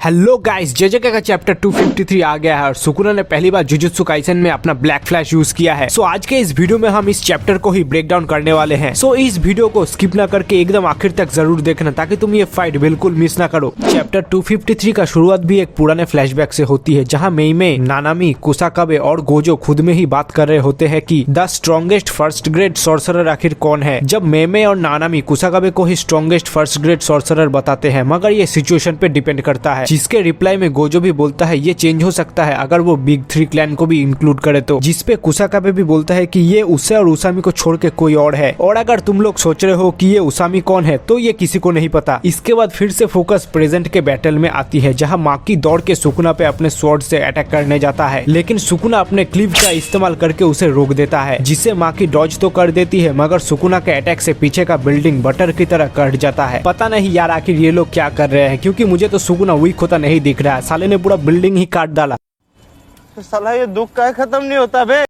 Hello guys, जेजेके का chapter 253 आ गया है और सुकुना ने पहली बार जुजुत्सु काइसेन में अपना ब्लैक फ्लैश यूज किया है। सो आज के इस वीडियो में हम इस चैप्टर को ही ब्रेक डाउन करने वाले हैं। सो इस वीडियो को स्किप ना करके एकदम आखिर तक जरूर देखना ताकि तुम ये फाइट बिल्कुल मिस ना करो। चैप्टर 253 का शुरुआत भी एक पुराने फ्लैशबैक से होती है, जहाँ मेइमे, नानामी, कुसाकाबे और गोजो खुद में ही बात कर रहे होते हैं कि the strongest first grade sorcerer आखिर कौन है। जब मेइमे और नानामी कुसाकाबे को ही स्ट्रॉन्गेस्ट फर्स्ट ग्रेड सॉर्सरर बताते हैं, मगर ये सिचुएशन पे डिपेंड करता है। जिसके रिप्लाई में गोजो भी बोलता है ये चेंज हो सकता है अगर वो बिग 3 क्लैन को भी इंक्लूड करे तो। जिसपे कुसाकाबे भी बोलता है कि ये उसे और उसामी को छोड़ के कोई और है, और अगर तुम लोग सोच रहे हो कि ये उसामी कौन है तो ये किसी को नहीं पता। इसके बाद फिर से फोकस प्रेजेंट के बैटल में आती है, जहाँ माकी दौड़ के सुकुना पे अपने स्वॉर्ड से अटैक करने जाता है, लेकिन सुकुना अपने क्लीव का इस्तेमाल करके उसे रोक देता है, जिससे माकी डॉज तो कर देती है मगर सुकुना के अटैक से पीछे का बिल्डिंग बटर की तरह कट जाता है। पता नहीं यार आखिर ये लोग क्या कर रहे हैं, क्योंकि मुझे तो सुकुना वीक होता नहीं दिख रहा है। साले ने पूरा बिल्डिंग ही काट डाला। साला ये दुख का खत्म नहीं होता बे।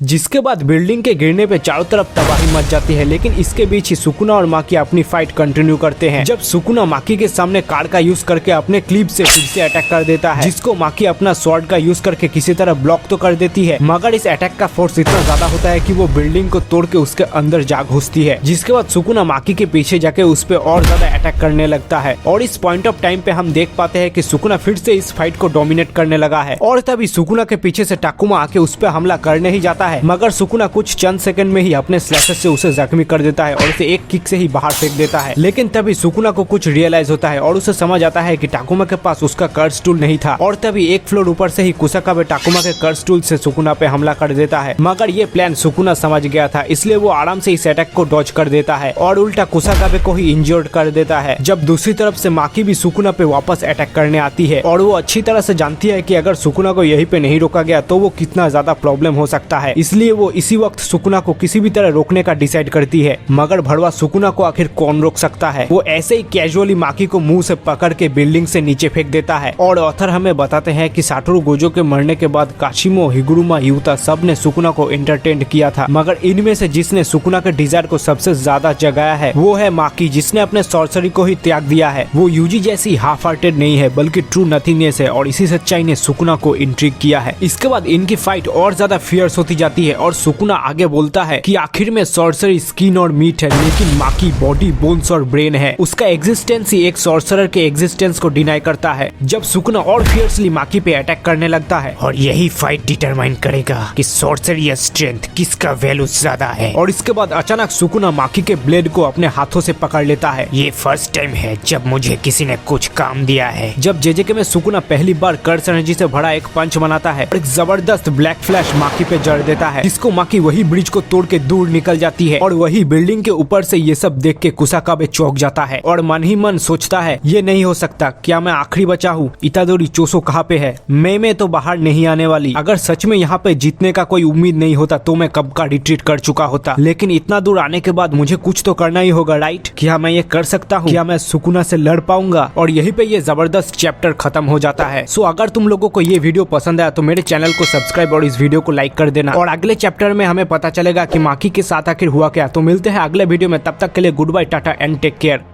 जिसके बाद बिल्डिंग के गिरने पे चारों तरफ तबाही मच जाती है, लेकिन इसके बीच ही सुकुना और माकी अपनी फाइट कंटिन्यू करते हैं। जब सुकुना माकी के सामने कार का यूज करके अपने क्लीव से फिर से अटैक कर देता है, जिसको माकी अपना स्वॉर्ड का यूज करके किसी तरह ब्लॉक तो कर देती है, मगर इस अटैक का फोर्स इतना ज्यादा होता है कि वो बिल्डिंग को तोड़ के उसके अंदर जा घुसती है। जिसके बाद सुकुना माकी के पीछे जाके उस पे और ज्यादा अटैक करने लगता है, और इस पॉइंट ऑफ टाइम पे हम देख पाते हैं कि सुकुना फिर से इस फाइट को डोमिनेट करने लगा है। और तभी सुकुना के पीछे से टाकुमा आके उस पे हमला करने ही जाता है, मगर सुकुना कुछ चंद सेकंड में ही अपने स्लैशर से उसे जख्मी कर देता है और उसे एक किक से ही बाहर फेंक देता है। लेकिन तभी सुकुना को कुछ रियलाइज होता है और उसे समझ आता है कि टाकुमा के पास उसका कर्स टूल नहीं था, और तभी एक फ्लोर ऊपर से ही कुसाकाबे टाकुमा के कर्स टूल से सुकुना पे हमला कर देता है। मगर ये प्लान सुकुना समझ गया था, इसलिए वो आराम से इस अटैक को डॉज कर देता है और उल्टा कुसाकाबे को ही इंजर्ड कर देता है। जब दूसरी तरफ से माकी भी सुकुना पे वापस अटैक करने आती है, और वो अच्छी तरह से जानती है कि अगर सुकुना को यहीं पे नहीं रोका गया तो वो कितना ज्यादा प्रॉब्लम हो सकता है, इसलिए वो इसी वक्त सुकुना को किसी भी तरह रोकने का डिसाइड करती है। मगर भड़वा सुकुना को आखिर कौन रोक सकता है। वो ऐसे ही कैजुअली माकी को मुंह से पकड़ के बिल्डिंग से नीचे फेंक देता है। और ऑथर हमें बताते हैं कि साटोरू गोजो के मरने के बाद काशिमो, हिगुरुमा, यूता सब ने सुकुना को एंटरटेन किया था, मगर इनमें से जिसने सुकुना के डिजायर को सबसे ज्यादा जगाया है वो है माकी, जिसने अपने सॉर्सरी को ही त्याग दिया है। वो यूजी जैसी हाफ हार्टेड नहीं है बल्कि ट्रू नथिंगनेस है, और इसी सच्चाई ने सुकुना को इंट्रिग किया है। इसके बाद इनकी फाइट और ज्यादा फियर्स होती जाती है और सुकुना आगे बोलता है कि आखिर में सॉर्सरी स्किन और मीट है, लेकिन माकी बॉडी, बोन्स और ब्रेन है। उसका एग्जिस्टेंस ही एक सॉर्सरर के एग्जिस्टेंस को डिनाई करता है। जब सुकुना और फियर्सली माकी पे अटैक करने लगता है, और यही फाइट डिटरमाइन करेगा कि सॉर्सरी या स्ट्रेंथ किसका वैल्यू ज्यादा है। और इसके बाद अचानक सुकुना माकी के ब्लेड को अपने हाथों से पकड़ लेता है। ये फर्स्ट टाइम है जब मुझे किसी ने कुछ काम दिया है। जब जेजेके में सुकुना पहली बार कर्स एनर्जी से भरा एक पंच बनाता है और एक जबरदस्त ब्लैक फ्लैश माकी पे जड़ देता है, जिसको माकी वही ब्रिज को तोड़ के दूर निकल जाती है। और वही बिल्डिंग के ऊपर से ये सब देख के कुसाकाबे चौंक जाता है और मन ही मन सोचता है ये नहीं हो सकता, क्या मैं आखिरी बचा हूँ? इतादोरी चोसो कहाँ पे है? मैं तो बाहर नहीं आने वाली। अगर सच में यहाँ पे जीतने का कोई उम्मीद नहीं होता तो मैं कब का रिट्रीट कर चुका होता, लेकिन इतना दूर आने के बाद मुझे कुछ तो करना ही होगा, राइट? क्या मैं ये कर सकता हूँ? क्या मैं सुकुना से लड़ पाऊंगा? और यही पे ये जबरदस्त चैप्टर खत्म हो जाता है। सो अगर तुम लोगों को ये वीडियो पसंद आया तो मेरे चैनल को सब्सक्राइब और इस वीडियो को लाइक कर देना, और अगले चैप्टर में हमें पता चलेगा कि माकी के साथ आखिर हुआ क्या। तो मिलते हैं अगले वीडियो में, तब तक के लिए good bye, ta-ta and take care.